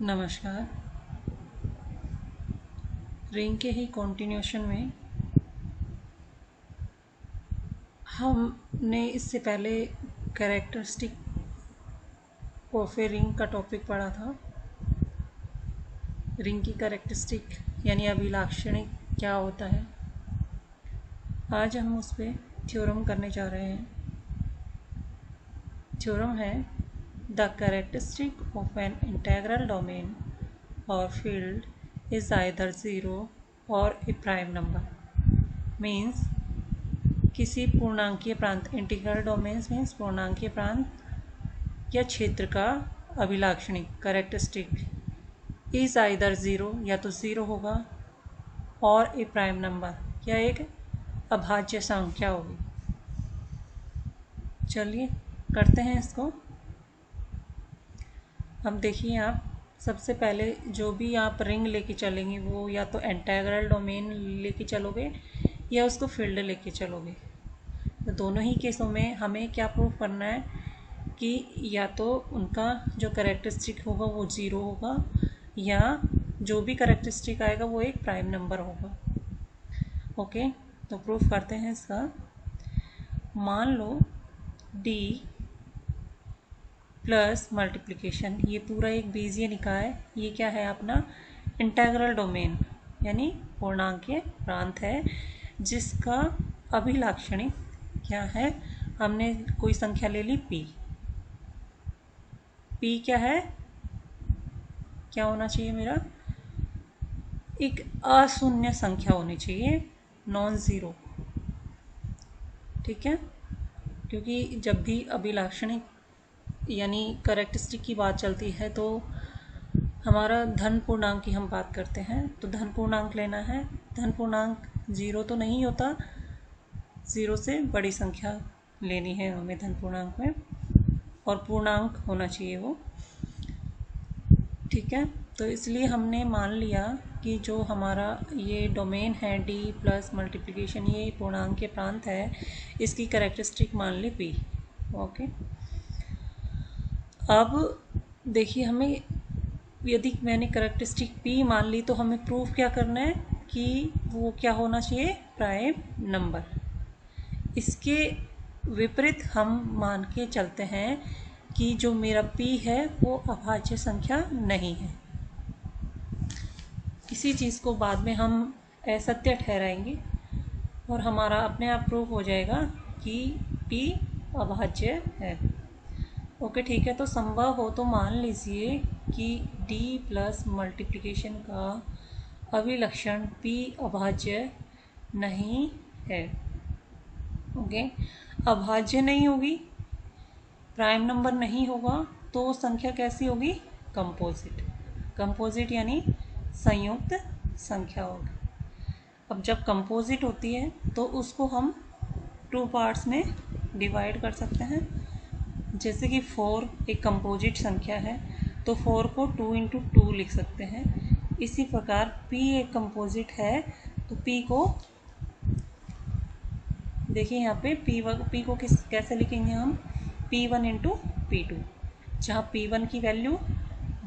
नमस्कार। रिंग के ही कंटिन्यूशन में हमने इससे पहले कैरेक्टरिस्टिक ऑफ ए रिंग का टॉपिक पढ़ा था। रिंग की कैरेक्टरिस्टिक यानी अभिलाक्षणिक क्या होता है। आज हम उस पर थ्योरम करने जा रहे हैं। थ्योरम है the characteristic of an integral domain और फील्ड इज आइदर ज़ीरो और ए प्राइम नंबर। मीन्स किसी पूर्णांकीय प्रांत, इंटीग्रल डोमेन्स मीन्स पूर्णांकीय प्रांत या क्षेत्र का अभिलाक्षणिक कैरेक्टरिस्टिक इज आइदर ज़ीरो या तो ज़ीरो होगा और ए प्राइम नंबर या एक अभाज्य संख्या होगी। चलिए करते हैं इसको। अब देखिए, आप सबसे पहले जो भी आप रिंग लेके चलेंगे वो या तो इंटीग्रल डोमेन लेके चलोगे या उसको फील्ड लेके चलोगे। तो दोनों ही केसों में हमें क्या प्रूव करना है कि या तो उनका जो कैरेक्टरिस्टिक होगा वो ज़ीरो होगा या जो भी कैरेक्टरिस्टिक आएगा वो एक प्राइम नंबर होगा। ओके, तो प्रूफ करते हैं इसका। मान लो d प्लस मल्टीप्लिकेशन, ये पूरा एक बीजीय निकाय, ये क्या है अपना इंटीग्रल डोमेन यानी पूर्णांकीय प्रांत है, जिसका अभिलाक्षणिक क्या है। हमने कोई संख्या ले ली p। p क्या है, क्या होना चाहिए मेरा, एक अशून्य संख्या होनी चाहिए, नॉन ज़ीरो। ठीक है, क्योंकि जब भी अभिलाक्षणिक यानी कैरेक्टरिस्टिक की बात चलती है तो हमारा धन पूर्णांक की हम बात करते हैं, तो धन पूर्णांक लेना है। धन पूर्णांक ज़ीरो तो नहीं होता, ज़ीरो से बड़ी संख्या लेनी है हमें धन पूर्णांक में, और पूर्णांक होना चाहिए वो। ठीक है, तो इसलिए हमने मान लिया कि जो हमारा ये डोमेन है d प्लस मल्टीप्लिकेशन, ये पूर्णांक के प्रांत है, इसकी कैरेक्टरिस्टिक मान ली p। ओके, अब देखिए, हमें यदि मैंने कैरेक्टरिस्टिक p मान ली तो हमें प्रूफ क्या करना है कि वो क्या होना चाहिए, प्राइम नंबर। इसके विपरीत हम मान के चलते हैं कि जो मेरा p है वो अभाज्य संख्या नहीं है। किसी चीज़ को बाद में हम असत्य ठहराएंगे और हमारा अपने आप प्रूफ हो जाएगा कि p अभाज्य है। ओके, ठीक है, तो संभव हो तो मान लीजिए कि d प्लस मल्टीप्लिकेशन का अभिलक्षण p अभाज्य नहीं है। ओके, अभाज्य नहीं होगी, प्राइम नंबर नहीं होगा, तो संख्या कैसी होगी, कंपोजिट। कंपोजिट यानी संयुक्त संख्या होगी। अब जब कंपोजिट होती है तो उसको हम टू पार्ट्स में डिवाइड कर सकते हैं। जैसे कि 4 एक कंपोजिट संख्या है तो 4 को 2 इंटू 2 लिख सकते हैं। इसी प्रकार p एक कंपोजिट है तो p को देखिए यहाँ पे p को कैसे लिखेंगे हम, p1 इंटू p2, जहाँ p1 की वैल्यू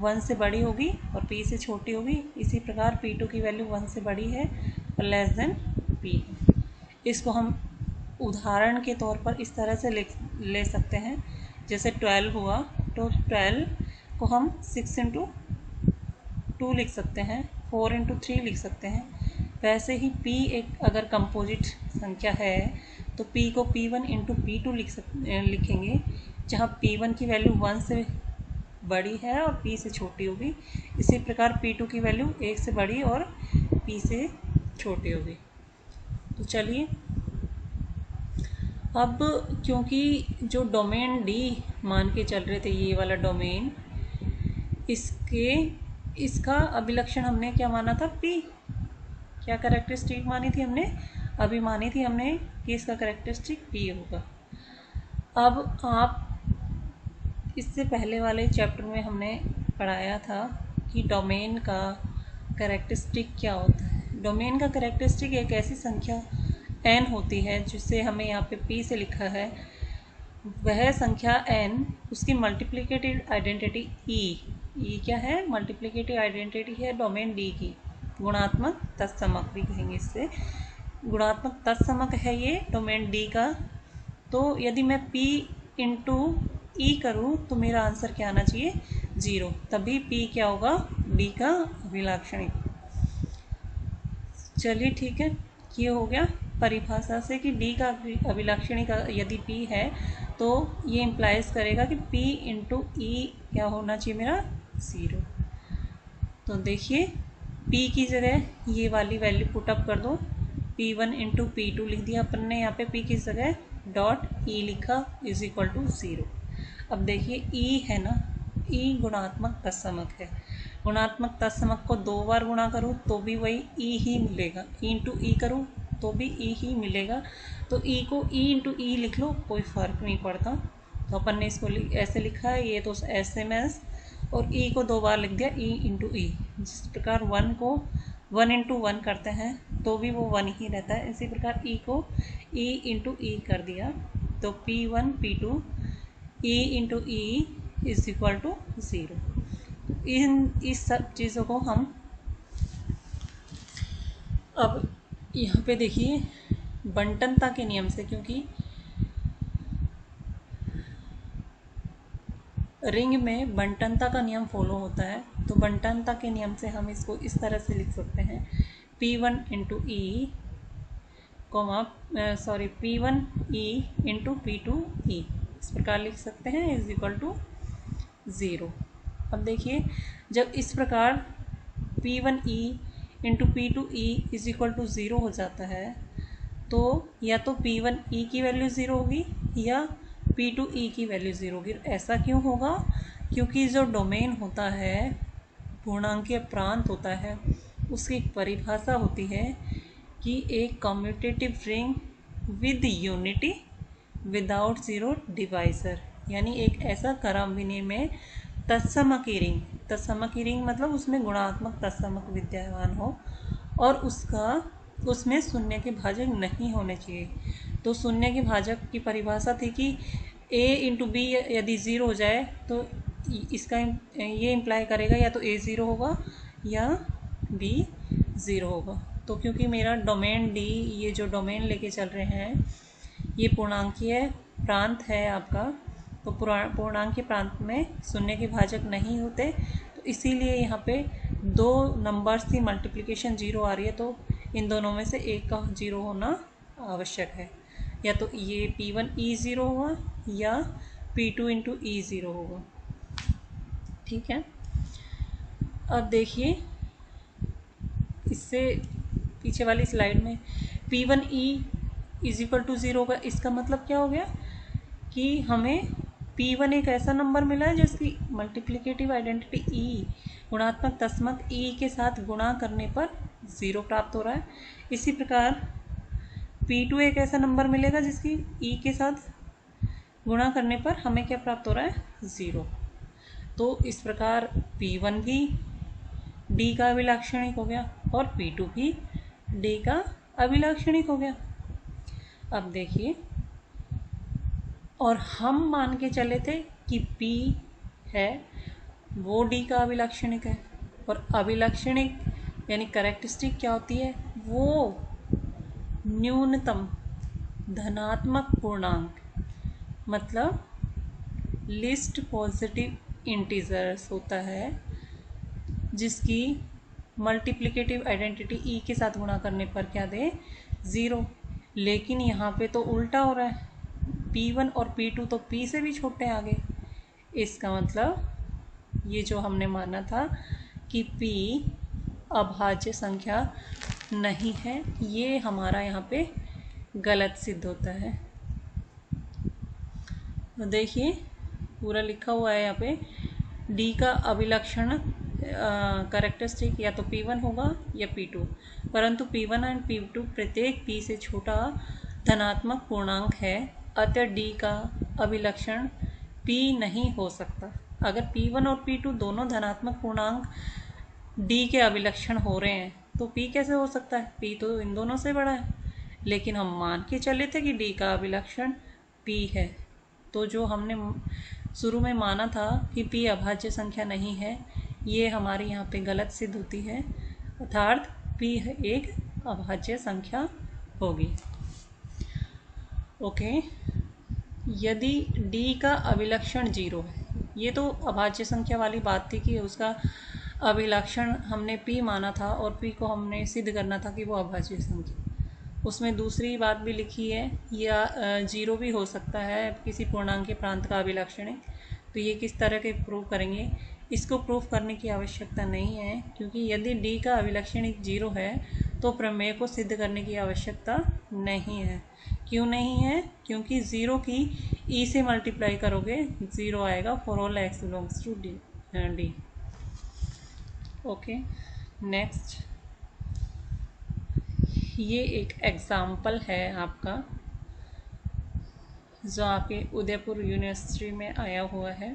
1 से बड़ी होगी और p से छोटी होगी, इसी प्रकार p2 की वैल्यू 1 से बड़ी है और लेस देन p है। इसको हम उदाहरण के तौर पर इस तरह से ले सकते हैं, जैसे 12 हुआ तो 12 को हम 6 इंटू 2 लिख सकते हैं, 4 इंटू 3 लिख सकते हैं। वैसे ही p एक अगर कंपोजिट संख्या है तो p को p1 इंटू p2 लिखेंगे, जहाँ p1 की वैल्यू 1 से बड़ी है और p से छोटी होगी। इसी प्रकार p2 की वैल्यू 1 से बड़ी और p से छोटी होगी। तो चलिए, अब क्योंकि जो डोमेन d मान के चल रहे थे, ये वाला डोमेन, इसका अभिलक्षण हमने क्या माना था, p। क्या कैरेक्टरिस्टिक मानी थी हमने, अभी मानी थी हमने कि इसका कैरेक्टरिस्टिक p होगा। अब आप इससे पहले वाले चैप्टर में हमने पढ़ाया था कि डोमेन का कैरेक्टरिस्टिक क्या होता है। डोमेन का कैरेक्टरिस्टिक एक ऐसी संख्या n होती है जिसे हमें यहाँ पे p से लिखा है, वह संख्या n, उसकी मल्टीप्लिकेटिव आइडेंटिटी e ये क्या है, मल्टीप्लिकेटिव आइडेंटिटी है डोमेन डी की, गुणात्मक तत्समक भी कहेंगे इससे, गुणात्मक तत्समक है ये डोमेन डी का। तो यदि मैं P इंटू ई करूँ तो मेरा आंसर क्या आना चाहिए, 0, तभी P क्या होगा, D का अभिलाक्षणिक। चलिए ठीक है, ये हो गया परिभाषा से कि D का अभिलाक्षणिक यदि P है तो ये इम्प्लाइज करेगा कि P इंटू ई क्या होना चाहिए मेरा, 0। तो देखिए P की जगह ये वाली वैल्यू पुटअप कर दो, P1 इंटू P2 लिख दिया अपन ने, यहाँ पे P की जगह डॉट ई लिखा इज इक्वल टू 0। अब देखिए ई है ना, ई गुणात्मक तत्समक है, गुणात्मक तत्समक को 2 बार गुणा करूँ तो भी वही ई ही मिलेगा, ई इंटू ई करूँ तो भी ई ही मिलेगा। तो ई को ई इंटू ई लिख लो, कोई फ़र्क नहीं पड़ता। तो अपन ने इसको ऐसे लिखा है, ये तो ऐसे में, और ई को 2 बार लिख दिया, ई इंटू ई। जिस प्रकार 1 को 1 इंटू 1 करते हैं तो भी वो 1 ही रहता है, इसी प्रकार ई को ई इंटू ई कर दिया तो P1 P2 E into E is equal to 0। इस सब चीज़ों को हम अब यहाँ पे देखिए बंटनता के नियम से, क्योंकि रिंग में बंटनता का नियम फॉलो होता है, तो बंटनता के नियम से हम इसको इस तरह से लिख सकते हैं, P1 इंटू ई P1 ई इंटू P2 ई, इस प्रकार लिख सकते हैं, इज इक्वल टू 0। अब देखिए जब इस प्रकार P1 E into P2 E is equal to 0 हो जाता है तो या तो P1 ई की वैल्यू 0 होगी या P2 ई की वैल्यू 0 होगी। ऐसा क्यों होगा, क्योंकि जो डोमेन होता है, पूर्णांकीय प्रांत होता है, उसकी परिभाषा होती है कि एक commutative ring with unity without zero divisor, यानी एक ऐसा क्रम विनिमय तत्समकी रिंग मतलब उसमें गुणात्मक तत्समक विद्यमान हो और उसमें शून्य के भाजक नहीं होने चाहिए। तो शून्य के भाजक की परिभाषा थी कि a इंटू बी यदि 0 हो जाए तो इसका ये इम्प्लाई करेगा या तो a 0 होगा या b 0 होगा। तो क्योंकि मेरा डोमेन D, ये जो डोमेन लेके चल रहे हैं, ये पूर्णांकीय प्रांत है आपका, तो पूर्णांकीय प्रांत में शून्य के भाजक नहीं होते, तो इसीलिए यहाँ पे 2 नंबर्स की मल्टीप्लिकेशन 0 आ रही है, तो इन दोनों में से एक का 0 होना आवश्यक है, या तो ये P1 E 0 होगा या P2 इंटू ई 0 होगा। ठीक है, अब देखिए इससे पीछे वाली स्लाइड में P1 E is equal to 0 होगा, इसका मतलब क्या हो गया कि हमें P1 एक ऐसा नंबर मिला है जिसकी मल्टीप्लिकेटिव आइडेंटिटी E, गुणात्मक तत्समक E के साथ गुणा करने पर 0 प्राप्त हो रहा है। इसी प्रकार P2 एक ऐसा नंबर मिलेगा जिसकी E के साथ गुणा करने पर हमें क्या प्राप्त हो रहा है, 0। तो इस प्रकार P1 भी D का अभिलाक्षणिक हो गया और P2 भी D का अभिलाक्षणिक हो गया। अब देखिए, और हम मान के चले थे कि P है वो D का अभिलाक्षणिक है, और अभिलाक्षणिक यानी कैरेक्टरिस्टिक क्या होती है, वो न्यूनतम धनात्मक पूर्णांक मतलब लिस्ट पॉजिटिव इंटीजर्स होता है, जिसकी मल्टीप्लिकेटिव आइडेंटिटी E के साथ गुणा करने पर क्या दे, 0। लेकिन यहाँ पे तो उल्टा हो रहा है, P1 और P2 तो P से भी छोटे आ गए। इसका मतलब ये जो हमने माना था कि P अभाज्य संख्या नहीं है, ये हमारा यहाँ पे गलत सिद्ध होता है। तो देखिए पूरा लिखा हुआ है यहाँ पे, D का अभिलक्षण कैरेक्टरिस्टिक या तो P1 होगा या P2, परंतु P1 एंड P2 प्रत्येक P से छोटा धनात्मक पूर्णांक है, अतः D का अभिलक्षण P नहीं हो सकता। अगर P1 और P2 दोनों धनात्मक पूर्णांक D के अभिलक्षण हो रहे हैं तो P कैसे हो सकता है, P तो इन दोनों से बड़ा है। लेकिन हम मान के चले थे कि D का अभिलक्षण P है, तो जो हमने शुरू में माना था कि p अभाज्य संख्या नहीं है, ये हमारे यहाँ पे गलत सिद्ध होती है, अर्थात p एक अभाज्य संख्या होगी। ओके, यदि d का अभिलक्षण 0 है, ये तो अभाज्य संख्या वाली बात थी कि उसका अभिलक्षण हमने p माना था और p को हमने सिद्ध करना था कि वो अभाज्य संख्या। उसमें दूसरी बात भी लिखी है, या 0 भी हो सकता है, किसी पूर्णांक के प्रांत का अभिलक्षण है। तो ये किस तरह के प्रूव करेंगे? इसको प्रूव करने की आवश्यकता नहीं है, क्योंकि यदि d का अभिलक्षण 0 है तो प्रमेय को सिद्ध करने की आवश्यकता नहीं है। क्यों नहीं है? क्योंकि 0 की e से मल्टीप्लाई करोगे 0 आएगा for all x belongs to d। Okay, next, ये एक एग्ज़ाम्पल है आपका जो आपके उदयपुर यूनिवर्सिटी में आया हुआ है।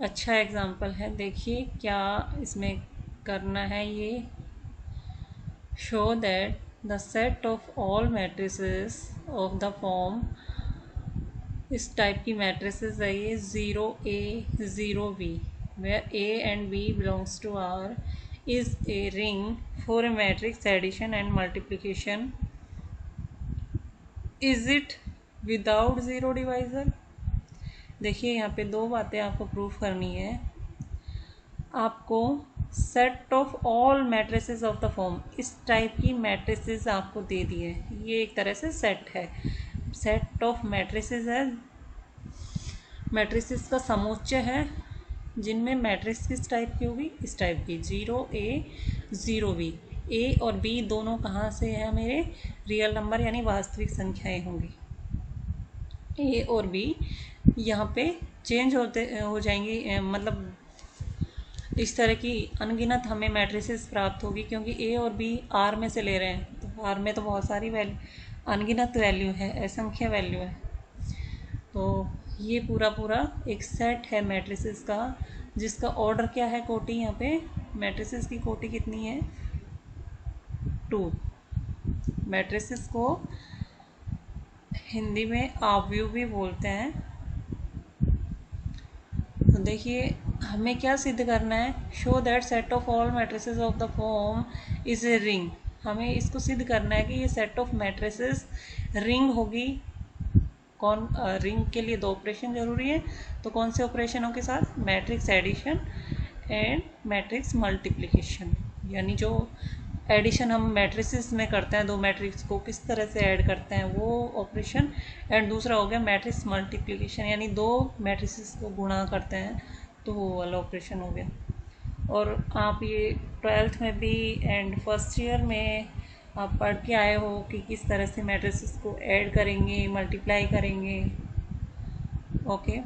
अच्छा एग्ज़ाम्पल है, देखिए क्या इसमें करना है। ये show that the set of all matrices of the form, इस टाइप की मैट्रिसेस है ये 0a 0b where a and b belongs to R is a ring for a matrix addition and multiplication. Is it without zero divisor? देखिए यहाँ पे दो बातें आपको प्रूफ करनी है। आपको set of all matrices of the form, इस टाइप की मैट्रिसेस आपको दे दी है। ये एक तरह से सेट है, सेट ऑफ मैट्रिसेस है, मैट्रिसेस का समुच्चय है जिनमें मैट्रिक्स किस टाइप की होगी? इस टाइप की 0a 0b। a और b दोनों कहाँ से है? मेरे रियल नंबर यानी वास्तविक संख्याएं होंगी। a और b यहाँ पे चेंज हो जाएंगी, मतलब इस तरह की अनगिनत हमें मैट्रिसेस प्राप्त होगी, क्योंकि a और b r में से ले रहे हैं। तो r में तो बहुत सारी अनगिनत वैल्यू है, असंख्य वैल्यू है। तो ये पूरा एक सेट है मैट्रिसेस का, जिसका ऑर्डर क्या है? कोटि। यहाँ पे मैट्रिसेस की कोटि कितनी है? 2। मैट्रिसेस को हिंदी में आव्यूह भी बोलते हैं। तो देखिए हमें क्या सिद्ध करना है? Show that set of all matrices of the form is a ring. हमें इसको सिद्ध करना है कि ये सेट ऑफ मैट्रिसेस रिंग होगी। कौन रिंग के लिए 2 ऑपरेशन जरूरी है, तो कौन से ऑपरेशनों के साथ? Matrix addition and matrix multiplication. यानी जो एडिशन हम मैट्रिसेस में करते हैं, 2 मैट्रिक्स को किस तरह से ऐड करते हैं वो ऑपरेशन, एंड दूसरा हो गया मैट्रिक्स मल्टीप्लिकेशन, यानी 2 मैट्रिसेस को गुणा करते हैं, तो वो वाला ऑपरेशन हो गया। और आप ये 12th में भी एंड फर्स्ट ईयर में आप पढ़ के आए हो कि किस तरह से मैट्रिसेस को ऐड करेंगे, मल्टीप्लाई करेंगे। ओके,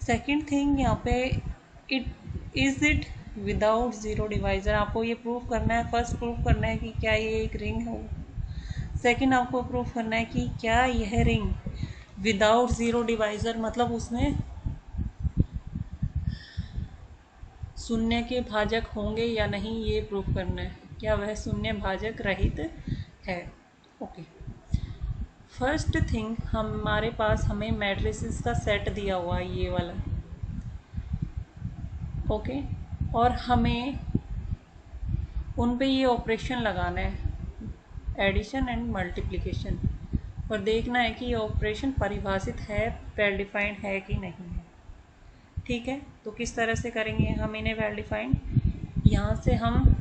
सेकंड थिंग यहाँ पे इट विदाउट ज़ीरो डिवाइज़र। आपको ये प्रूफ करना है, फर्स्ट प्रूफ करना है कि क्या ये एक रिंग हो। सेकंड आपको प्रूफ करना है कि क्या यह रिंग विदाउट ज़ीरो डिवाइज़र, मतलब उसमें शून्य के भाजक होंगे या नहीं, ये प्रूफ करना है। क्या वह शून्य भाजक रहित है? ओके, फर्स्ट थिंग हमारे पास हमें मैट्रिसेस का सेट दिया हुआ है, ये वाला। ओके, और हमें उन पे ये ऑपरेशन लगाना है, एडिशन एंड मल्टीप्लिकेशन, और देखना है कि ये ऑपरेशन परिभाषित है, वेल डिफाइंड है कि नहीं है। ठीक है, तो किस तरह से करेंगे हम इन्हें वेल डिफाइंड? यहाँ से हम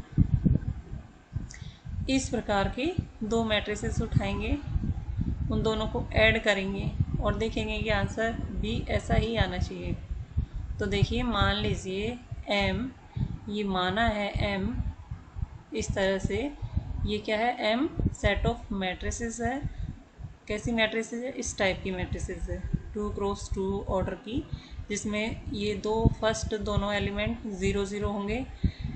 इस प्रकार के 2 मैट्रिसेस उठाएंगे, उन दोनों को ऐड करेंगे और देखेंगे कि आंसर भी ऐसा ही आना चाहिए। तो देखिए, मान लीजिए m, ये माना है m, इस तरह से ये क्या है? m सेट ऑफ मैट्रिसेस है। कैसी मैट्रिसेस है? इस टाइप की मैट्रिसेस है, 2 क्रॉस 2 ऑर्डर की, जिसमें ये 2 फर्स्ट दोनों एलिमेंट 0 0 होंगे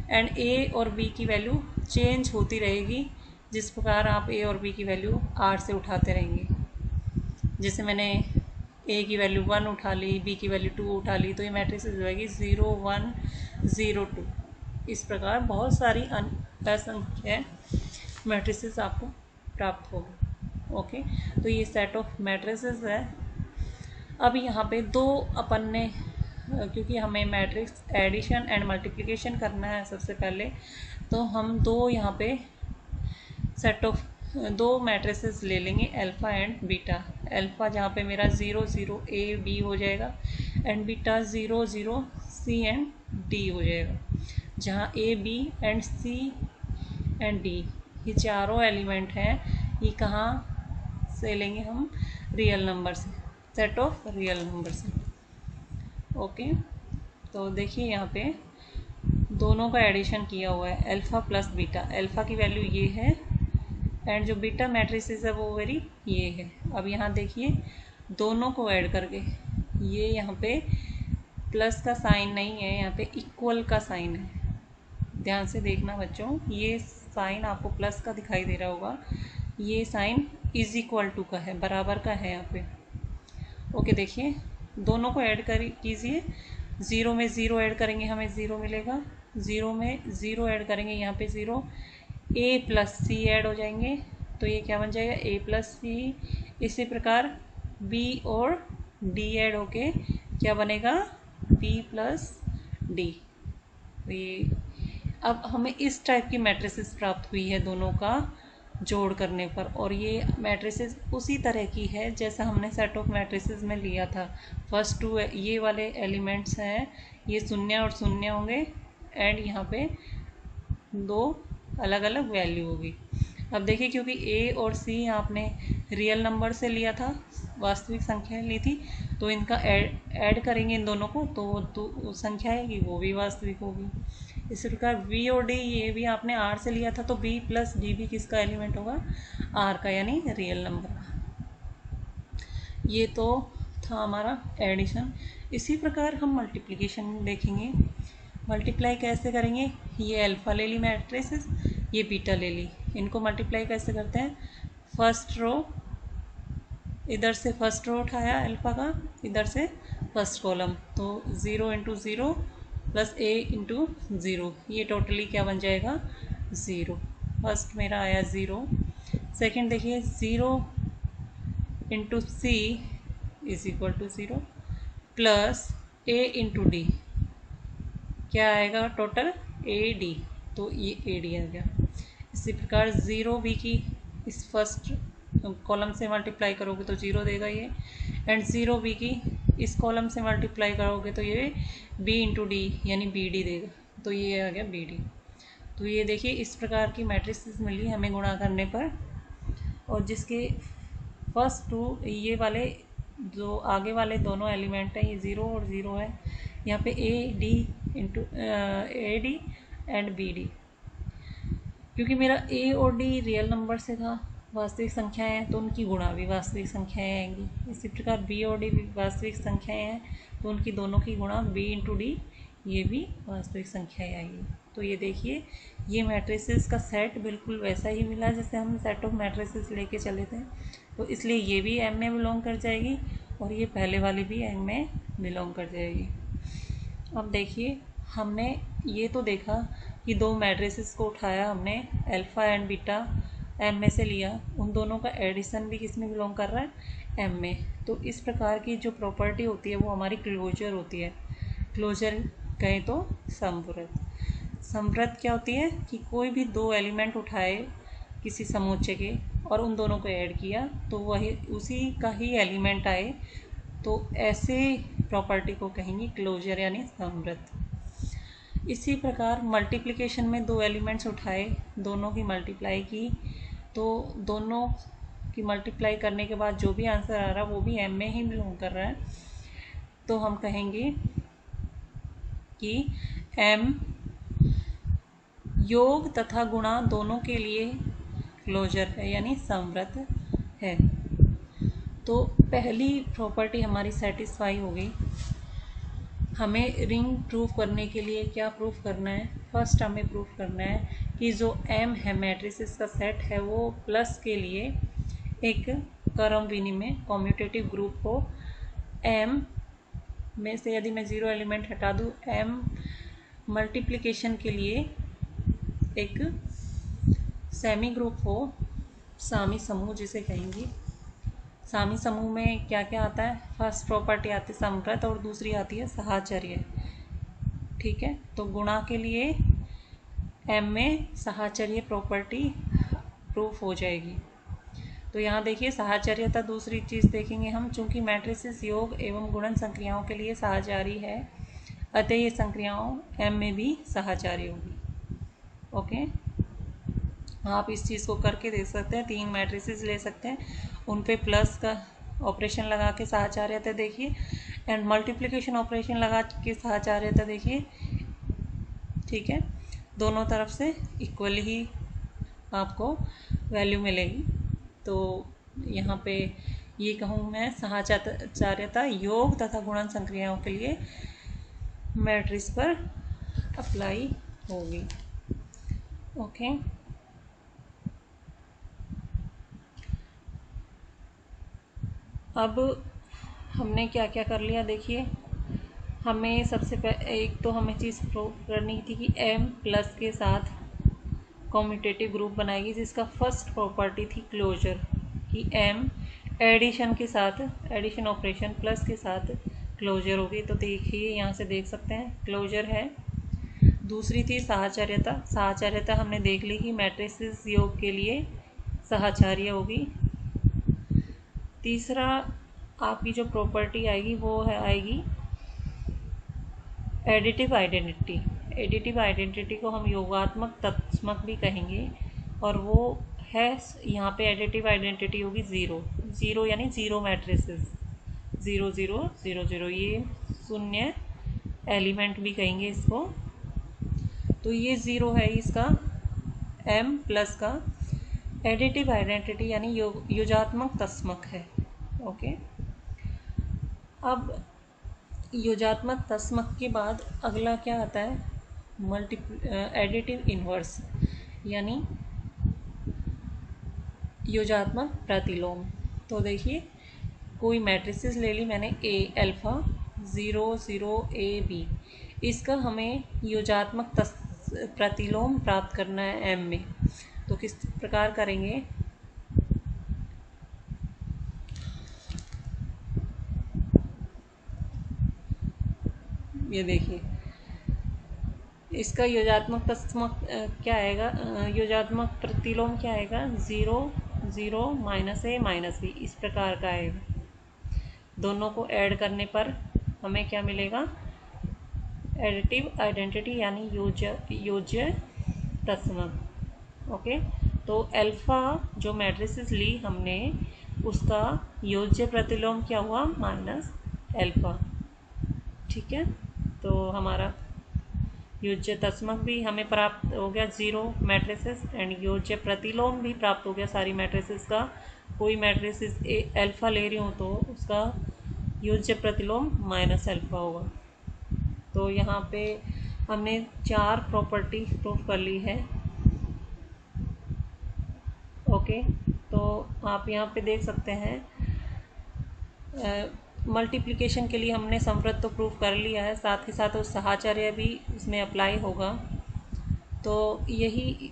एंड a और b की वैल्यू चेंज होती रहेगी, जिस प्रकार आप a और b की वैल्यू r से उठाते रहेंगे। जैसे मैंने a की वैल्यू 1 उठा ली, b की वैल्यू 2 उठा ली, तो ये मैट्रिसेस हो जाएगी 0 1 0 2। इस प्रकार बहुत सारी असंख्य मैट्रिसेस आपको प्राप्त होगी। ओके, तो ये सेट ऑफ मैट्रिसेस है। अब यहाँ पे दो अपन ने, क्योंकि हमें मैट्रिक्स एडिशन एंड मल्टीप्लिकेशन करना है सबसे पहले, तो हम दो यहाँ पे सेट ऑफ दो मैट्रिसेस ले लेंगे, अल्फ़ा एंड बीटा। अल्फ़ा जहाँ पे मेरा 0 0 ए बी हो जाएगा, and beta 0 0 C and D हो जाएगा, जहाँ A B and C and D ये चारों एलिमेंट हैं। ये कहाँ से लेंगे हम? रियल नंबर से, सेट ऑफ रियल नंबर से। ओके, तो देखिए यहाँ पे दोनों का एडिशन किया हुआ है, अल्फ़ा प्लस बीटा। अल्फ़ा की वैल्यू ये है एंड जो बीटा मैट्रिसेस है वो वेरी ये है। अब यहाँ देखिए दोनों को ऐड करके, ये यहाँ पे प्लस का साइन नहीं है, यहाँ पे इक्वल का साइन है। ध्यान से देखना बच्चों, ये साइन आपको प्लस का दिखाई दे रहा होगा, ये साइन इज इक्वल टू का है, बराबर का है यहाँ पे। ओके, देखिए दोनों को ऐड कर कीजिए। 0 में 0 ऐड करेंगे हमें 0 मिलेगा, 0 में 0 ऐड करेंगे यहाँ पे 0, ए प्लस सी ऐड हो जाएंगे, तो ये क्या बन जाएगा? A plus C. इसी प्रकार बी और डी ऐड होके क्या बनेगा? B plus D. तो ये अब हमें इस टाइप की मैट्रिसेस प्राप्त हुई है दोनों का जोड़ करने पर, और ये मैट्रिसेस उसी तरह की है जैसा हमने सेट ऑफ मैट्रिसेस में लिया था। फर्स्ट टू ये वाले एलिमेंट्स हैं, ये शून्य और शून्य होंगे, एंड यहाँ पे दो अलग अलग वैल्यू होगी। अब देखिए क्योंकि ए और सी आपने रियल नंबर से लिया था, वास्तविक संख्या ली थी, तो इनका ऐड करेंगे इन दोनों को, तो संख्या आएगी वो भी वास्तविक होगी। इसी प्रकार बी और डी ये भी आपने आर से लिया था, तो बी प्लस डी भी किसका एलिमेंट होगा? आर का, यानी रियल नंबर का। ये तो था हमारा एडिशन। इसी प्रकार हम मल्टीप्लिकेशन देखेंगे। मल्टीप्लाई कैसे करेंगे? ये अल्फ़ा ले ली मैट्रिसेस, ये बीटा ले ली, इनको मल्टीप्लाई कैसे करते हैं? फर्स्ट रो, इधर से फर्स्ट रो उठाया अल्फ़ा का, इधर से फर्स्ट कॉलम, तो 0 इंटू 0 प्लस ए इंटू 0, ये टोटली क्या बन जाएगा? 0। फर्स्ट मेरा आया 0। सेकंड देखिए 0 into C is equal to 0 plus A into D, क्या आएगा टोटल? ए डी, तो ये ए डी आ गया। इसी प्रकार 0 बी की इस फर्स्ट कॉलम से मल्टीप्लाई करोगे तो 0 देगा ये, एंड 0 बी की इस कॉलम से मल्टीप्लाई करोगे तो ये बी इंटू डी यानी बी डी देगा, तो ये आ गया बी डी। तो ये देखिए इस प्रकार की मैट्रिसेस मिली हमें गुणा करने पर, और जिसके फर्स्ट टू ये वाले जो आगे वाले दोनों एलिमेंट हैं ये 0 और 0 है, यहाँ पे A D into A D and B D. क्योंकि मेरा ए और डी रियल नंबर से था, वास्तविक संख्याएं हैं, तो उनकी गुणा भी वास्तविक संख्याएं आएंगी। इसी प्रकार बी और डी भी वास्तविक संख्याएं हैं, तो उनकी दोनों की गुणा बी इंटू डी, ये भी वास्तविक संख्याएं आएंगी। तो ये देखिए ये मैट्रिसेस का सेट बिल्कुल वैसा ही मिला जैसे हम सेट ऑफ मैट्रिसेस लेके चले थे, तो इसलिए ये भी एम में बिलोंग कर जाएगी और ये पहले वाली भी एम में बिलोंग कर जाएगी। अब देखिए हमने ये तो देखा कि दो मैट्रिसेस को उठाया हमने, अल्फ़ा एंड बीटा एम में से लिया, उन दोनों का एडिशन भी किस में बिलोंग कर रहा है? एम में। तो इस प्रकार की जो प्रॉपर्टी होती है वो हमारी क्लोजर होती है। क्लोजर कहें तो समवृत्त। समवृत्त क्या होती है कि कोई भी दो एलिमेंट उठाए किसी समुच्चय के और उन दोनों को ऐड किया तो वही उसी का ही एलिमेंट आए, तो ऐसे प्रॉपर्टी को कहेंगे क्लोजर यानी समवृत्त। इसी प्रकार मल्टीप्लिकेशन में दो एलिमेंट्स उठाए, दोनों की मल्टीप्लाई की, तो दोनों की मल्टीप्लाई करने के बाद जो भी आंसर आ रहा है वो भी एम में ही बिलोंग कर रहा है, तो हम कहेंगे कि एम योग तथा गुणा दोनों के लिए क्लोजर है यानी समवृत्त है। तो पहली प्रॉपर्टी हमारी सेटिस्फाई हो गई। हमें रिंग प्रूफ करने के लिए क्या प्रूफ करना है? फर्स्ट हमें प्रूफ करना है कि जो एम है मैट्रिसेस का सेट है वो प्लस के लिए एक क्रम विनिमय कॉम्यूटेटिव ग्रुप हो। एम में से यदि मैं 0 एलिमेंट हटा दूँ, एम मल्टीप्लिकेशन के लिए एक सेमी ग्रुप हो, सामी समूह जिसे कहेंगे, सामी समूह में क्या क्या आता है? फर्स्ट प्रॉपर्टी आती है समृद्ध और दूसरी आती है साहचर्य। ठीक है, तो गुणा के लिए एम में साहचर्य प्रॉपर्टी प्रूफ हो जाएगी। तो यहाँ देखिए साहचर्यता दूसरी चीज़ देखेंगे हम, चूंकि मैट्रिसेस योग एवं गुणन संक्रियाओं के लिए साहचारी है, अतः ये संक्रियाओं एम में भी साहचारी होगी। ओके, आप इस चीज़ को करके देख सकते हैं। 3 मैट्रिसेस ले सकते हैं, उन पे प्लस का ऑपरेशन लगा के साहचार्यता देखिए, एंड मल्टीप्लिकेशन ऑपरेशन लगा के साहचार्यता देखिए। ठीक है, दोनों तरफ से इक्वल ही आपको वैल्यू मिलेगी। तो यहाँ पे ये कहूँ मैं, साहचार्यता योग तथा गुणन संक्रियाओं के लिए मैट्रिक्स पर अप्लाई होगी। ओके, अब हमने क्या क्या कर लिया देखिए। हमें सबसे एक तो हमें चीज़ प्रूव करनी थी कि m प्लस के साथ कॉम्यूटेटिव ग्रुप बनाएगी, जिसका फर्स्ट प्रॉपर्टी थी क्लोजर, कि m एडिशन के साथ, एडिशन ऑपरेशन प्लस के साथ क्लोजर होगी। तो देखिए यहाँ से देख सकते हैं क्लोजर है। दूसरी थी साहचर्यता। साहचर्यता हमने देख ली कि मैट्रिसेस योग के लिए साहचर्य होगी। तीसरा आपकी जो प्रॉपर्टी आएगी वो है आएगी एडिटिव आइडेंटिटी। एडिटिव आइडेंटिटी को हम योगात्मक तत्समक भी कहेंगे, और वो है यहाँ पे एडिटिव आइडेंटिटी होगी ज़ीरो। ज़ीरो यानी ज़ीरो मैट्रिसेस, 0 0 0 0, ये शून्य एलिमेंट भी कहेंगे इसको। तो ये ज़ीरो है इसका m प्लस का एडिटिव आइडेंटिटी यानी योजात्मक तस्मक है। ओके, अब योजात्मक तस्मक के बाद अगला क्या आता है? एडिटिव इन्वर्स यानी योजात्मक प्रतिलोम। तो देखिए कोई मैट्रिसेस ले ली मैंने, ए अल्फ़ा 0 0 a b, इसका हमें योजात्मक प्रतिलोम प्राप्त करना है m में। तो किस प्रकार करेंगे? ये देखिए इसका योजात्मक तस्मक क्या आएगा? योजात्मक प्रतिलोम क्या आएगा? 0 0 -a -b, इस प्रकार का आएगा। दोनों को ऐड करने पर हमें क्या मिलेगा? एडिटिव आइडेंटिटी यानी योज्य तस्मक। ओके, तो अल्फ़ा जो मैट्रिसेस ली हमने उसका योज्य प्रतिलोम क्या हुआ? Minus alpha. ठीक है, तो हमारा योज्य तस्मक भी हमें प्राप्त हो गया 0 मैट्रिसेस, एंड योज्य प्रतिलोम भी प्राप्त हो गया सारी मैट्रिसेस का। कोई मैट्रिसेस अल्फ़ा ले रही हूँ तो उसका योज्य प्रतिलोम माइनस अल्फ़ा होगा। तो यहाँ पे हमने 4 प्रॉपर्टी प्रूफ कर ली है। ओके, तो आप यहाँ पे देख सकते हैं मल्टीप्लिकेशन के लिए हमने समृद्ध तो प्रूफ कर लिया है, साथ ही साथ उस साहचर्य भी उसमें अप्लाई होगा। तो यही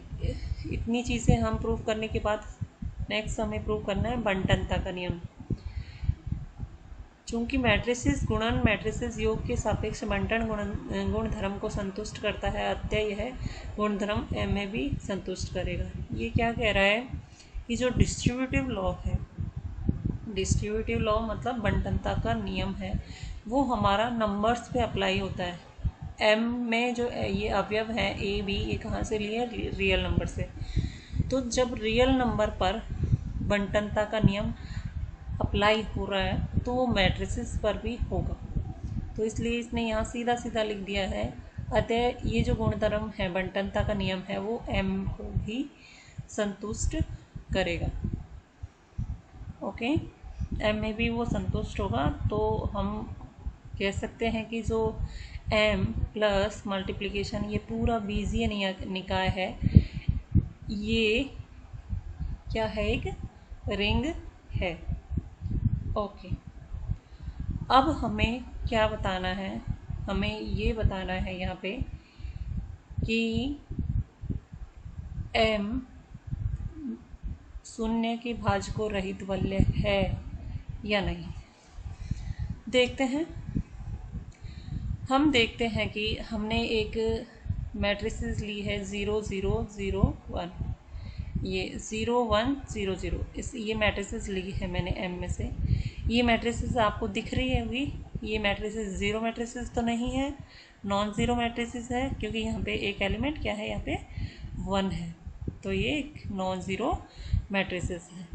इतनी चीज़ें हम प्रूफ करने के बाद नेक्स्ट हमें प्रूफ करना है बंटनता का नियम। चूंकि मैट्रिसेस गुणन मैट्रिसेस योग के सापेक्ष बंटन गुणधर्म को संतुष्ट करता है, अतः यह गुणधर्म m में भी संतुष्ट करेगा। ये क्या कह रहा है कि जो डिस्ट्रीब्यूटिव लॉ है, डिस्ट्रीब्यूटिव लॉ मतलब बंटनता का नियम है, वो हमारा नंबर्स पे अप्लाई होता है। m में जो ये अवयव है a b, ये कहाँ से लिए? रियल नंबर से। तो जब रियल नंबर पर बंटनता का नियम अप्लाई हो रहा है तो वो मैट्रिसेस पर भी होगा। तो इसलिए इसने यहाँ सीधा सीधा लिख दिया है, अतः ये जो गुणधर्म है बंटनता का नियम है वो m को भी संतुष्ट करेगा। ओके, m में भी वो संतुष्ट होगा। तो हम कह सकते हैं कि जो m प्लस मल्टीप्लिकेशन ये पूरा बीजीय निकाय है, ये क्या है? एक रिंग है। ओके, अब हमें क्या बताना है? हमें ये बताना है यहाँ पे कि m शून्य के भाजकों रहित वलय है, या नहीं। देखते हैं। हम देखते हैं कि हमने एक मैट्रिसेस ली है 0 0 0 1, ये 0 1 0 0, ये मैट्रिसेस ली है मैंने एम में से। ये मैट्रिसेस आपको दिख रही होगी। ये मैट्रिसेस ज़ीरो मैट्रिसेस तो नहीं है, नॉन ज़ीरो मैट्रिसेस है, क्योंकि यहाँ पे एक एलिमेंट क्या है, यहाँ पे 1 है, तो ये एक नॉन ज़ीरो मैट्रिसेस है।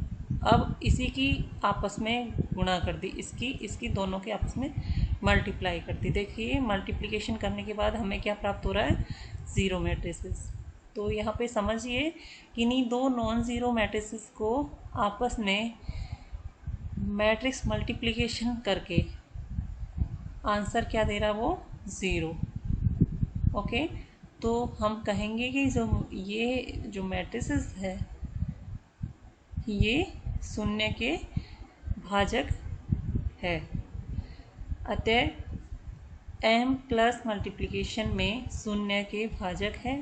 अब इसी की आपस में गुणा कर दी, इसकी दोनों के आपस में मल्टीप्लाई कर दी। देखिए मल्टीप्लिकेशन करने के बाद हमें क्या प्राप्त हो रहा है, ज़ीरो मैट्रिसेस। तो यहाँ पे समझिए कि इन्हीं दो नॉन ज़ीरो मैट्रिसेस को आपस में मैट्रिक्स मल्टीप्लिकेशन करके आंसर क्या दे रहा, वो ज़ीरो। ओके, तो हम कहेंगे कि ये जो मैट्रिसेस है ये शून्य के भाजक है। अतः m प्लस मल्टीप्लिकेशन में शून्य के भाजक है।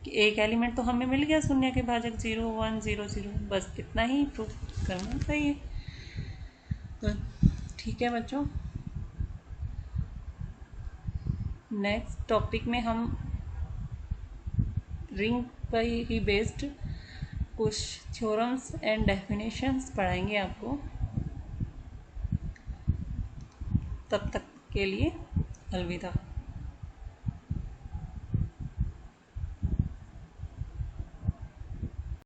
एक एलिमेंट तो हमें मिल गया शून्य के भाजक 0 1 0 0, बस इतना ही प्रूफ करना चाहिए। तो ठीक है बच्चों, नेक्स्ट टॉपिक में हम रिंग पर ही बेस्ड कुछ थ्योरम्स एंड डेफिनेशंस पढ़ाएंगे आपको। तब तक के लिए अलविदा।